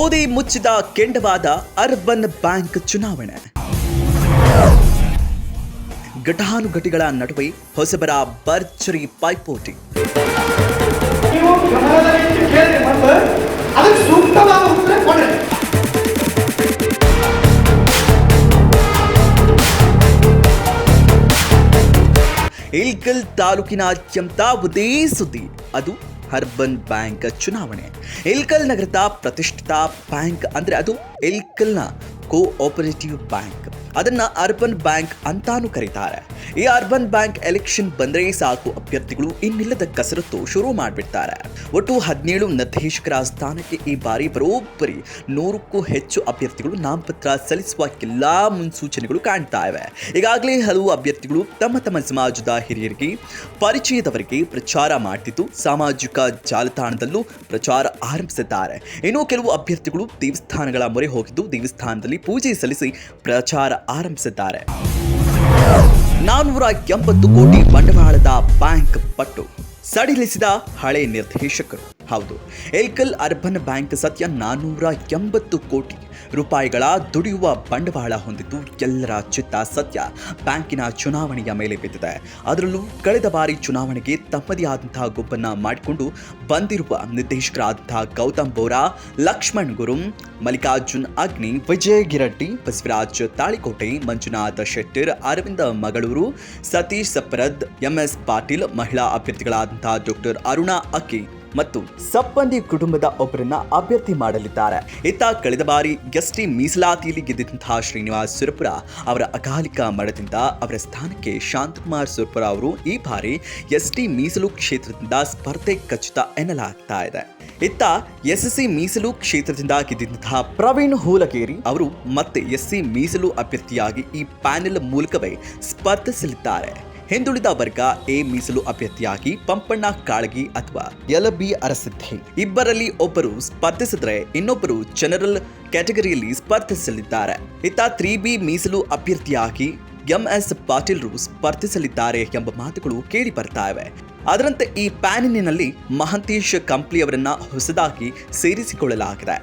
ಗೋಧಿ ಮುಚ್ಚಿದ ಕೆಂಡವಾದ urban bank ಚುನಾವಣೆ. ಘಟಾನುಘಟಿಗಳ ನಡುವೆ ಹೊಸಬರ ಭರ್ಜರಿ ಪೈಪೋಟಿ. ಇಲ್ಕಲ್ ತಾಲೂಕಿನಾದ್ಯಂತ ಒಂದೇ ಸುದ್ದಿ, ಅದು ಅರ್ಬನ್ ಬ್ಯಾಂಕ್ ಚುನಾವಣೆ. ಇಲ್ಕಲ್ ನಗರದ ಪ್ರತಿಷ್ಠಿತ ಬ್ಯಾಂಕ್ ಅಂದ್ರೆ ಅದು ಇಲ್ಕಲ್ನ ಕೋಆಪರೇಟಿವ್ ಬ್ಯಾಂಕ್, ಅದನ್ನ ಅರ್ಬನ್ ಬ್ಯಾಂಕ್ ಅಂತಾನು ಕರೀತಾರೆ. ಈ ಅರ್ಬನ್ ಬ್ಯಾಂಕ್ ಎಲೆಕ್ಷನ್ ಬಂದ್ರೆ ಸಾಕು, ಅಭ್ಯರ್ಥಿಗಳು ಇನ್ನಿಲ್ಲದ ಕಸರತ್ತು ಶುರು ಮಾಡಿಬಿಡ್ತಾರೆ. ಒಟ್ಟು 17 ನಿರ್ದೇಶಕರ ಸ್ಥಾನಕ್ಕೆ ಈ ಬಾರಿ ಬರೋಬ್ಬರಿ 100ಕ್ಕೂ ಹೆಚ್ಚು ಅಭ್ಯರ್ಥಿಗಳು ನಾಮಪತ್ರ ಸಲ್ಲಿಸುವ ಎಲ್ಲಾ ಮುನ್ಸೂಚನೆಗಳು ಕಾಣ್ತಾ ಇವೆ. ಈಗಾಗಲೇ ಹಲವು ಅಭ್ಯರ್ಥಿಗಳು ತಮ್ಮ ತಮ್ಮ ಸಮಾಜದ ಹಿರಿಯರಿಗೆ, ಪರಿಚಯದವರಿಗೆ ಪ್ರಚಾರ ಮಾಡ್ತಿದ್ದು ಸಾಮಾಜಿಕ ಜಾಲತಾಣದಲ್ಲೂ ಪ್ರಚಾರ ಆರಂಭಿಸಿದ್ದಾರೆ. ಇನ್ನು ಕೆಲವು ಅಭ್ಯರ್ಥಿಗಳು ದೇವಸ್ಥಾನಗಳ ಮೊರೆ ಹೋಗಿದ್ದು ದೇವಸ್ಥಾನದಲ್ಲಿ ಪೂಜೆ ಸಲ್ಲಿಸಿ ಪ್ರಚಾರ ಆರಂಭಿಸಿದ್ದಾರೆ. 480 ಕೋಟಿ ಬಂಡವಾಳದ ಬ್ಯಾಂಕ್ ಪಟ್ಟು ಸಡಿಲಿಸಿದ ಹಳೆ ನಿರ್ದೇಶಕರು. ಹೌದು, ಇಲ್ಕಲ್ ಅರ್ಬನ್ ಬ್ಯಾಂಕ್ ಸದ್ಯ 480 ಕೋಟಿ ರೂಪಾಯಿಗಳ ದುಡಿಯುವ ಬಂಡವಾಳ ಹೊಂದಿದ್ದು ಎಲ್ಲರ ಚಿತ್ತ ಸದ್ಯ ಬ್ಯಾಂಕಿನ ಚುನಾವಣೆಯ ಮೇಲೆ ಬಿದ್ದಿದೆ. ಅದರಲ್ಲೂ ಕಳೆದ ಬಾರಿ ಚುನಾವಣೆಗೆ ತಮ್ಮದೇ ಆದಂತಹ ಗುಂಪನ್ನ ಮಾಡಿಕೊಂಡು ಬಂದಿರುವ ನಿರ್ದೇಶಕರಾದಂತಹ ಗೌತಮ್ ಬೋರಾ, ಲಕ್ಷ್ಮಣ್ ಗುರುಂ, ಮಲ್ಲಿಕಾರ್ಜುನ್ ಅಗ್ನಿ, ವಿಜಯ್ ಗಿರಡ್ಡಿ, ಬಸವರಾಜ್ ತಾಳಿಕೋಟೆ, ಮಂಜುನಾಥ್ ಶೆಟ್ಟರ್, ಅರವಿಂದ ಮಗಳೂರು, ಸತೀಶ್ ಸಪ್ರದ್, ಎಂಎಸ್ ಪಾಟೀಲ್, ಮಹಿಳಾ ಅಭ್ಯರ್ಥಿಗಳಾದಂತಹ ಡಾಕ್ಟರ್ ಅರುಣಾ ಅಕ್ಕಿ ಮತ್ತು ಸಪ್ಪಂದಿ ಕುಟುಂಬದ ಒಬ್ಬರನ್ನ ಅಭ್ಯರ್ಥಿ ಮಾಡಲಿದ್ದಾರೆ. ಇತ್ತ ಕಳೆದ ಬಾರಿ ಎಸ್ಟಿ ಮೀಸಲಾತಿಯಲ್ಲಿ ಗೆದ್ದಂತಹ ಶ್ರೀನಿವಾಸ್ ಸುರಪುರ ಅವರ ಅಕಾಲಿಕ ಮರಣದಿಂದ ಅವರ ಸ್ಥಾನಕ್ಕೆ ಶಾಂತಕುಮಾರ್ ಸುರಪುರ ಅವರು ಈ ಬಾರಿ ಎಸ್ಟಿ ಮೀಸಲು ಕ್ಷೇತ್ರದಿಂದ ಸ್ಪರ್ಧೆ ಖಚಿತ ಎನ್ನಲಾಗ್ತಾ ಇದೆ. ಇತ್ತ ಎಸ್ಸಿ ಮೀಸಲು ಕ್ಷೇತ್ರದಿಂದ ಗೆದ್ದಂತಹ ಪ್ರವೀಣ್ ಹೂಲಗೇರಿ ಅವರು ಮತ್ತೆ ಎಸ್ಸಿ ಮೀಸಲು ಅಭ್ಯರ್ಥಿಯಾಗಿ ಈ ಪ್ಯಾನೆಲ್ ಮೂಲಕವೇ ಸ್ಪರ್ಧಿಸಲಿದ್ದಾರೆ. ಹಿಂದುಳಿದ ವರ್ಗ ಎ ಮೀಸಲು ಅಭ್ಯರ್ಥಿಯಾಗಿ ಪಂಪಣ್ಣ ಕಾಳಗಿ ಅಥವಾ ಯಲಬಿ ಅರಸಿದ್ದೆ ಇಬ್ಬರಲ್ಲಿ ಒಬ್ಬರು ಸ್ಪರ್ಧಿಸಿದ್ರೆ ಇನ್ನೊಬ್ಬರು ಜನರಲ್ ಕ್ಯಾಟಗರಿಯಲ್ಲಿ ಸ್ಪರ್ಧಿಸಲಿದ್ದಾರೆ. ಇತ್ತ 3B ಮೀಸಲು ಅಭ್ಯರ್ಥಿಯಾಗಿ ಎಂಎಸ್ ಪಾಟೀಲ್ರು ಸ್ಪರ್ಧಿಸಲಿದ್ದಾರೆ ಎಂಬ ಮಾತುಗಳು ಕೇಳಿ ಬರ್ತಾ ಇವೆ. ಅದರಂತೆ ಈ ಪ್ಯಾನೆಲ್ನಲ್ಲಿ ಮಹಂತೇಶ್ ಕಂಪ್ಲಿಯವರನ್ನ ಹೊಸದಾಗಿ ಸೇರಿಸಿಕೊಳ್ಳಲಾಗಿದೆ.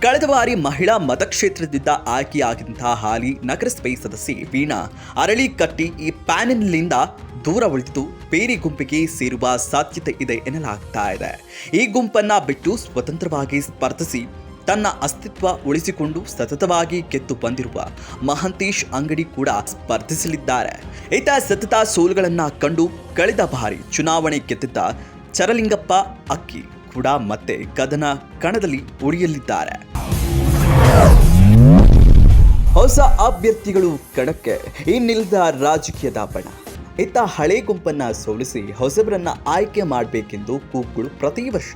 ಕಳೆದ ಬಾರಿ ಮಹಿಳಾ ಮತಕ್ಷೇತ್ರದಿಂದ ಆಯ್ಕೆಯಾಗಿದ್ದಂತಹ ಹಾಲಿ ನಗರಸಭೆ ಸದಸ್ಯೆ ವೀಣಾ ಅರಳಿಕಟ್ಟಿ ಈ ಪ್ಯಾನೆಲ್ನಿಂದ ದೂರ ಉಳಿದು ಬೇರೆ ಗುಂಪಿಗೆ ಸೇರುವ ಸಾಧ್ಯತೆ ಇದೆ ಎನ್ನಲಾಗ್ತಾ ಇದೆ. ಈ ಗುಂಪನ್ನ ಬಿಟ್ಟು ಸ್ವತಂತ್ರವಾಗಿ ಸ್ಪರ್ಧಿಸಿ ತನ್ನ ಅಸ್ತಿತ್ವ ಉಳಿಸಿಕೊಂಡು ಸತತವಾಗಿ ಗೆದ್ದು ಬಂದಿರುವ ಮಹಂತೇಶ್ ಅಂಗಡಿ ಕೂಡ ಸ್ಪರ್ಧಿಸಲಿದ್ದಾರೆ. ಈತ ಸತತ ಸೋಲುಗಳನ್ನ ಕಂಡು ಕಳೆದ ಬಾರಿ ಚುನಾವಣೆ ಗೆದ್ದಿದ್ದ ಚರಲಿಂಗಪ್ಪ ಅಕ್ಕಿ ಕೂಡ ಮತ್ತೆ ಕದನ ಕಣದಲ್ಲಿ ಉಳಿಯಲಿದ್ದಾರೆ. ಹೊಸ ಅಭ್ಯರ್ಥಿಗಳು ಕಣಕ್ಕೆ ಇನ್ನಿಲ್ಲದ ರಾಜಕೀಯದ ಬಣ. ಇತ್ತ ಹಳೆ ಗುಂಪನ್ನ ಸೋಲಿಸಿ ಹೊಸಬರನ್ನ ಆಯ್ಕೆ ಮಾಡಬೇಕೆಂದು ಕೂಗುಗಳು ಪ್ರತಿ ವರ್ಷ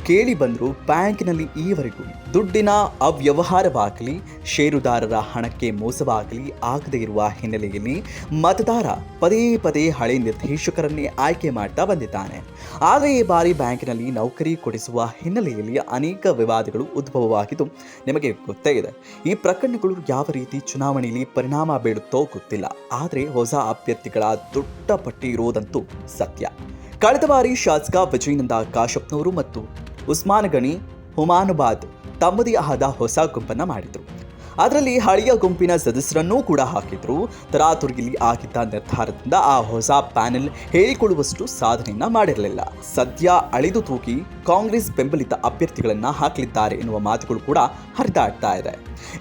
ಕೇಳಿ ಬಂದರೂ ಬ್ಯಾಂಕಿನಲ್ಲಿ ಈವರೆಗೂ ದುಡ್ಡಿನ ಅವ್ಯವಹಾರವಾಗಲಿ, ಷೇರುದಾರರ ಹಣಕ್ಕೆ ಮೋಸವಾಗಲಿ ಆಗದೇ ಇರುವ ಹಿನ್ನೆಲೆಯಲ್ಲಿ ಮತದಾರ ಪದೇ ಪದೇ ಹಳೆ ನಿರ್ದೇಶಕರನ್ನೇ ಆಯ್ಕೆ ಮಾಡ್ತಾ ಬಂದಿದ್ದಾನೆ. ಆದರೆ ಈ ಬಾರಿ ಬ್ಯಾಂಕಿನಲ್ಲಿ ನೌಕರಿ ಕೊಡಿಸುವ ಹಿನ್ನೆಲೆಯಲ್ಲಿ ಅನೇಕ ವಿವಾದಗಳು ಉದ್ಭವವಾಗಿದ್ದು ನಿಮಗೆ ಗೊತ್ತೇ ಇದೆ. ಈ ಪ್ರಕರಣಗಳು ಯಾವ ರೀತಿ ಚುನಾವಣೆಯಲ್ಲಿ ಪರಿಣಾಮ ಬೀಳುತ್ತೋ ಗೊತ್ತಿಲ್ಲ. ಆದರೆ ಹೊಸ ಅಭ್ಯರ್ಥಿಗಳ ದೊಡ್ಡ ಪಟ್ಟಿ ಇರೋದಂತೂ ಸತ್ಯ. ಕಳೆದ ಬಾರಿ ಶಾಸಕ ವಿಜಯನಂದ ಕಾಶಪ್ಪನವರು ಮತ್ತು ಉಸ್ಮಾನ್ ಗಣಿ ಹುಮಾನುಬಾದ್ ತಮ್ಮದೇ ಆದ ಹೊಸ ಗುಂಪನ್ನ ಮಾಡಿದ್ರು. ಅದರಲ್ಲಿ ಹಳೆಯ ಗುಂಪಿನ ಸದಸ್ಯರನ್ನೂ ಕೂಡ ಹಾಕಿದ್ರು. ತರಾತುರಿಯಲ್ಲಿ ಆಗಿದ್ದ ನಿರ್ಧಾರದಿಂದ ಆ ಹೊಸ ಪ್ಯಾನೆಲ್ ಹೇಳಿಕೊಳ್ಳುವಷ್ಟು ಸಾಧನೆಯನ್ನ ಮಾಡಿರಲಿಲ್ಲ. ಸದ್ಯ ಅಳೆದು ತೂಗಿ ಕಾಂಗ್ರೆಸ್ ಬೆಂಬಲಿತ ಅಭ್ಯರ್ಥಿಗಳನ್ನ ಹಾಕಲಿದ್ದಾರೆ ಎನ್ನುವ ಮಾತುಗಳು ಕೂಡ ಹರಿದಾಡ್ತಾ ಇದೆ.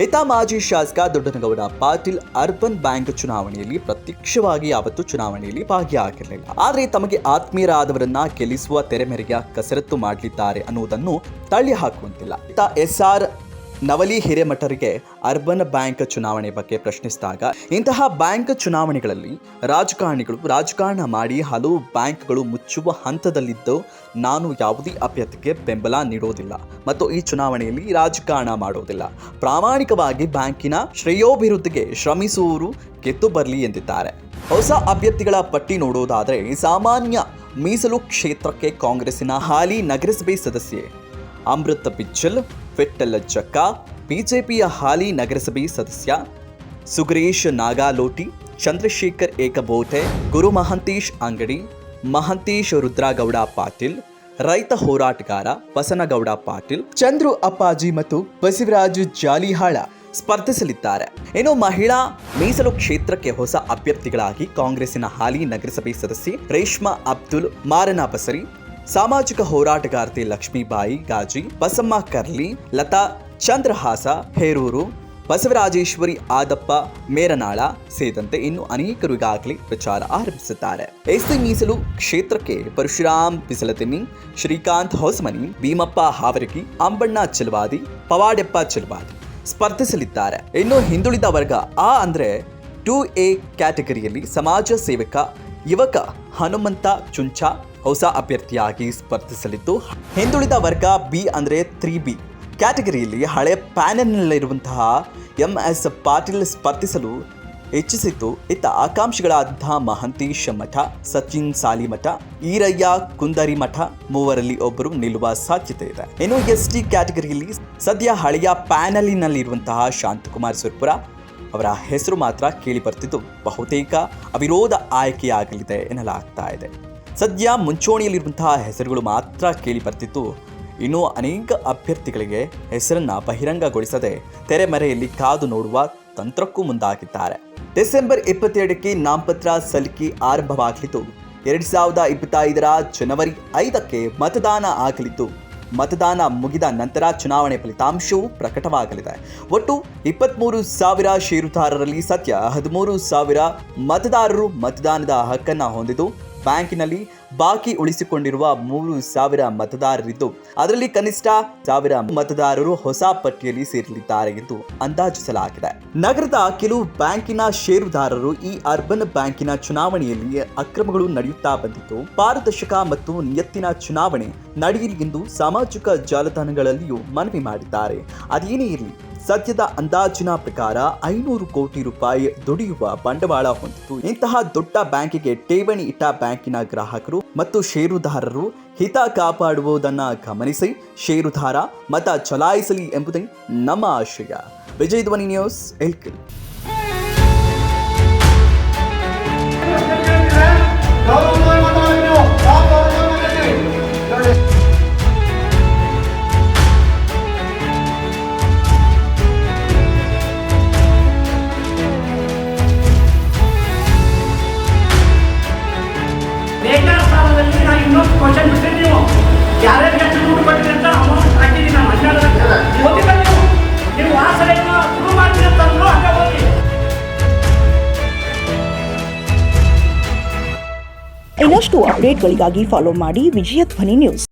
ಇತ್ತ ಮಾಜಿ ಶಾಸಕ ದೊಡ್ಡನಗೌಡ ಪಾಟೀಲ್ ಅರ್ಬನ್ ಬ್ಯಾಂಕ್ ಚುನಾವಣೆಯಲ್ಲಿ ಪ್ರತ್ಯಕ್ಷವಾಗಿ ಯಾವತ್ತೂ ಚುನಾವಣೆಯಲ್ಲಿ ಭಾಗಿಯಾಗಿರಲಿಲ್ಲ. ಆದರೆ ತಮಗೆ ಆತ್ಮೀಯರಾದವರನ್ನ ಗೆಲ್ಲಿಸುವ ತೆರೆಮೆರೆಯ ಕಸರತ್ತು ಮಾಡಲಿದ್ದಾರೆ ಅನ್ನುವುದನ್ನು ತಳ್ಳಿ ಹಾಕುವಂತಿಲ್ಲ. ಇತ್ತ SR ನವಲಿ ಹಿರೇಮಠರಿಗೆ ಅರ್ಬನ್ ಬ್ಯಾಂಕ್ ಚುನಾವಣೆ ಬಗ್ಗೆ ಪ್ರಶ್ನಿಸಿದಾಗ, ಇಂತಹ ಬ್ಯಾಂಕ್ ಚುನಾವಣೆಗಳಲ್ಲಿ ರಾಜಕಾರಣಿಗಳು ರಾಜಕಾರಣ ಮಾಡಿ ಹಲವು ಬ್ಯಾಂಕ್ಗಳು ಮುಚ್ಚುವ ಹಂತದಲ್ಲಿದ್ದು ನಾನು ಯಾವುದೇ ಅಭ್ಯರ್ಥಿಗೆ ಬೆಂಬಲ ನೀಡೋದಿಲ್ಲ ಮತ್ತು ಈ ಚುನಾವಣೆಯಲ್ಲಿ ರಾಜಕಾರಣ ಮಾಡೋದಿಲ್ಲ. ಪ್ರಾಮಾಣಿಕವಾಗಿ ಬ್ಯಾಂಕಿನ ಶ್ರೇಯೋಭಿವೃದ್ಧಿಗೆ ಶ್ರಮಿಸುವವರು ಗೆದ್ದು ಬರಲಿ ಎಂದಿದ್ದಾರೆ. ಹೊಸ ಅಭ್ಯರ್ಥಿಗಳ ಪಟ್ಟಿ ನೋಡೋದಾದರೆ ಸಾಮಾನ್ಯ ಮೀಸಲು ಕ್ಷೇತ್ರಕ್ಕೆ ಕಾಂಗ್ರೆಸ್ಸಿನ ಹಾಲಿ ನಗರಸಭೆ ಸದಸ್ಯೆ ಅಮೃತ ಬಿಚ್ಚಲ್, ಫಿಟ್ಟಲ್ ಚಕ್ಕ, ಬಿಜೆಪಿಯ ಹಾಲಿ ನಗರಸಭೆ ಸದಸ್ಯ ಸುಗರೇಶ್ ನಾಗಾಲೋಟಿ, ಚಂದ್ರಶೇಖರ್ ಏಕಬೋಟೆ, ಗುರು ಮಹಂತೇಶ್ ಅಂಗಡಿ, ಮಹಂತೇಶ್ ರುದ್ರಗೌಡ ಪಾಟೀಲ್, ರೈತ ಹೋರಾಟಗಾರ ಬಸನಗೌಡ ಪಾಟೀಲ್, ಚಂದ್ರು ಅಪ್ಪಾಜಿ ಮತ್ತು ಬಸವರಾಜು ಜಾಲಿಹಾಳ ಸ್ಪರ್ಧಿಸಲಿದ್ದಾರೆ. ಇನ್ನು ಮಹಿಳಾ ಮೀಸಲು ಕ್ಷೇತ್ರಕ್ಕೆ ಹೊಸ ಅಭ್ಯರ್ಥಿಗಳಾಗಿ ಕಾಂಗ್ರೆಸ್ಸಿನ ಹಾಲಿ ನಗರಸಭೆ ಸದಸ್ಯೆ ರೇಷ್ಮಾ ಅಬ್ದುಲ್ ಮಾರನಾಬಸರಿ, ಸಾಮಾಜಿಕ ಹೋರಾಟಗಾರ್ತಿ ಲಕ್ಷ್ಮೀಬಾಯಿ ಗಾಜಿ, ಬಸಮ್ಮ ಕರ್ಲಿ, ಲತಾ ಚಂದ್ರಹಾಸ ಹೇರೂರು, ಬಸವರಾಜೇಶ್ವರಿ ಆದಪ್ಪ ಮೇರನಾಳ ಸೇರಿದಂತೆ ಇನ್ನು ಅನೇಕರು ಈಗಾಗಲೇ ಪ್ರಚಾರ ಆರಂಭಿಸಿದ್ದಾರೆ. ಎಸ್ಸಿ ಮೀಸಲು ಕ್ಷೇತ್ರಕ್ಕೆ ಪರಶುರಾಮ್ ಬಿಸಲತಿಮ್ಮಿ, ಶ್ರೀಕಾಂತ್ ಹೊಸಮನಿ, ಭೀಮಪ್ಪ ಹಾವರಗಿ, ಅಂಬಣ್ಣ ಚಿಲ್ವಾದಿ, ಪವಾಡೆಪ್ಪ ಚಿಲ್ವಾದಿ ಸ್ಪರ್ಧಿಸಲಿದ್ದಾರೆ. ಇನ್ನು ಹಿಂದುಳಿದ ವರ್ಗ ಅಂದ್ರೆ 2A ಕ್ಯಾಟಗರಿಯಲ್ಲಿ ಸಮಾಜ ಸೇವಕ ಯುವಕ ಹನುಮಂತ ಚುಂಚಾ ಹೊಸ ಅಭ್ಯರ್ಥಿಯಾಗಿ ಸ್ಪರ್ಧಿಸಲಿದ್ದು, ಹಿಂದುಳಿದ ವರ್ಗ ಬಿ ಅಂದ್ರೆ 3B ಕ್ಯಾಟಗರಿಯಲ್ಲಿ ಹಳೆ ಪ್ಯಾನೆಲ್ನಲ್ಲಿರುವಂತಹ MS ಪಾಟೀಲ್ ಸ್ಪರ್ಧಿಸಲು ಇಚ್ಛಿಸಿದ್ದು, ಇತ್ತ ಆಕಾಂಕ್ಷಿಗಳಾದಂತಹ ಮಹಂತೇಶ್ ಮಠ, ಸಚಿನ್ ಸಾಲಿಮಠ, ಈರಯ್ಯ ಕುಂದರಿ ಮಠ ಮೂವರಲ್ಲಿ ಒಬ್ಬರು ನಿಲ್ಲುವ ಸಾಧ್ಯತೆ ಇದೆ. ಇನ್ನು ST ಕ್ಯಾಟಗರಿಯಲ್ಲಿ ಸದ್ಯ ಹಳೆಯ ಪ್ಯಾನಲಿನಲ್ಲಿರುವಂತಹ ಶಾಂತಕುಮಾರ್ ಸುರ್ಪುರ ಅವರ ಹೆಸರು ಮಾತ್ರ ಕೇಳಿ ಬರ್ತಿದ್ದು, ಬಹುತೇಕ ಅವಿರೋಧ ಆಯ್ಕೆಯಾಗಲಿದೆ ಎನ್ನಲಾಗ್ತಾ ಇದೆ. ಸದ್ಯ ಮುಂಚೂಣಿಯಲ್ಲಿರುವಂತಹ ಹೆಸರುಗಳು ಮಾತ್ರ ಕೇಳಿ ಬರ್ತಿದ್ದು, ಇನ್ನು ಅನೇಕ ಅಭ್ಯರ್ಥಿಗಳಿಗೆ ಹೆಸರನ್ನ ಬಹಿರಂಗಗೊಳಿಸದೆ ತೆರೆಮರೆಯಲ್ಲಿ ಕಾದು ನೋಡುವ ತಂತ್ರಕ್ಕೂ ಮುಂದಾಗಿದ್ದಾರೆ. ಡಿಸೆಂಬರ್ 22ಕ್ಕೆ ನಾಮಪತ್ರ ಸಲ್ಲಿಕೆ ಆರಂಭವಾಗಲಿದ್ದು, 2025ರ ಜನವರಿ 5ಕ್ಕೆ ಮತದಾನ ಆಗಲಿದ್ದು, ಮತದಾನ ಮುಗಿದ ನಂತರ ಚುನಾವಣೆ ಫಲಿತಾಂಶವು ಪ್ರಕಟವಾಗಲಿದೆ. ಒಟ್ಟು 23,000 ಷೇರುದಾರರಲ್ಲಿ ಸದ್ಯ 13,000 ಮತದಾರರು ಮತದಾನದ ಹಕ್ಕನ್ನು ಹೊಂದಿದ್ದು, ಬ್ಯಾಂಕಿನಲ್ಲಿ ಬಾಕಿ ಉಳಿಸಿಕೊಂಡಿರುವ 3,000 ಮತದಾರರಿದ್ದು, ಅದರಲ್ಲಿ ಕನಿಷ್ಠ 1,000 ಮತದಾರರು ಹೊಸ ಪಟ್ಟಿಯಲ್ಲಿ ಸೇರಲಿದ್ದಾರೆ ಎಂದು ಅಂದಾಜಿಸಲಾಗಿದೆ. ನಗರದ ಕೆಲವು ಬ್ಯಾಂಕಿನ ಷೇರುದಾರರು ಈ ಅರ್ಬನ್ ಬ್ಯಾಂಕಿನ ಚುನಾವಣೆಯಲ್ಲಿ ಅಕ್ರಮಗಳು ನಡೆಯುತ್ತಾ ಬಂದಿದ್ದು, ಪಾರದರ್ಶಕ ಮತ್ತು ನಿಯತ್ತಿನ ಚುನಾವಣೆ ನಡೆಯಲಿ ಎಂದು ಸಾಮಾಜಿಕ ಜಾಲತಾಣಗಳಲ್ಲಿಯೂ ಮನವಿ ಮಾಡಿದ್ದಾರೆ. ಅದೇನೇ ಇರಲಿ, ಸದ್ಯದ ಅಂದಾಜಿನ ಪ್ರಕಾರ 500 ಕೋಟಿ ರೂಪಾಯಿ ದುಡಿಯುವ ಬಂಡವಾಳ ಹೊಂದಿದ್ದು, ಇಂತಹ ದೊಡ್ಡ ಬ್ಯಾಂಕಿಗೆ ಠೇವಣಿ ಇಟ್ಟ ಬ್ಯಾಂಕಿನ ಗ್ರಾಹಕರು ಮತ್ತು ಷೇರುದಾರರು ಹಿತ ಕಾಪಾಡುವುದನ್ನು ಗಮನಿಸಿ ಷೇರುದಾರ ಮತ ಚಲಾಯಿಸಲಿ ಎಂಬುದೇ ನಮ್ಮ ಆಶಯ. ವಿಜಯ ಧ್ವನಿ ನ್ಯೂಸ್, ಇಳ್ಕಲ್. ಇನ್ನೊಂದು ಕ್ವಶನ್ ಬಿಟ್ಟರೆ ನೀವು ಯಾರ್ಯಾರು ಎಷ್ಟು ದುಡ್ಡು ಕೊಟ್ಟಿರಿ ಅಂತ ಅಮೌಂಟ್ ಹಾಕಿದ್ದೀನಿ ನಾನು 12 ಲಕ್ಷ ಓದಿಲ್ಲ. ನೀವು ಆ ಸರಿಯನ್ನು ಶುರು ಮಾಡ್ತೀರಿ ಅಂತಂದ್ರು ಹಂಗೆ ಹೋಗಿ. ಇನ್ನಷ್ಟು ಅಪ್ಡೇಟ್ಗಳಿಗಾಗಿ ಫಾಲೋ ಮಾಡಿ ವಿಜಯ ಧ್ವನಿ ನ್ಯೂಸ್.